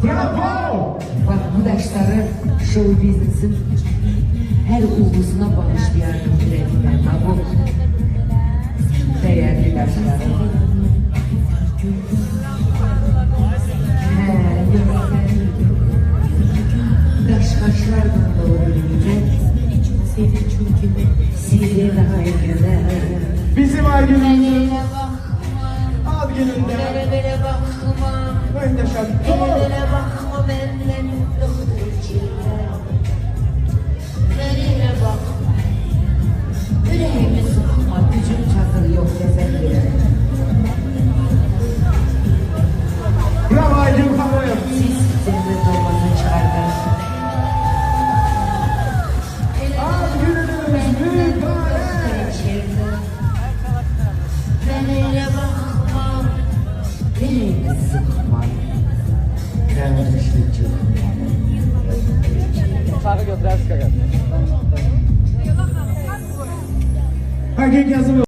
Bravo! Arkadaşları show business'ın her uğrusuna bağışlayan yürekler. Bu değerli taşları. Kaşlardan doğrulunca seni çünkü size daha yakına. Bizim Aygün'ün Eline bakma, ad gününde bere bakma, önde şarkı. eline bakma benden eline bakma, Yüreğimi sıkma, gücüm çakır yok desen bile. Bravo Aygün Hanım. Siz cennet olmasını çıkartın. Ad gününüz mübarek. eline bakma, Yüreğimi sıkma. Kardeşlik Sarı götürer çıkacak. Erkek yazımı.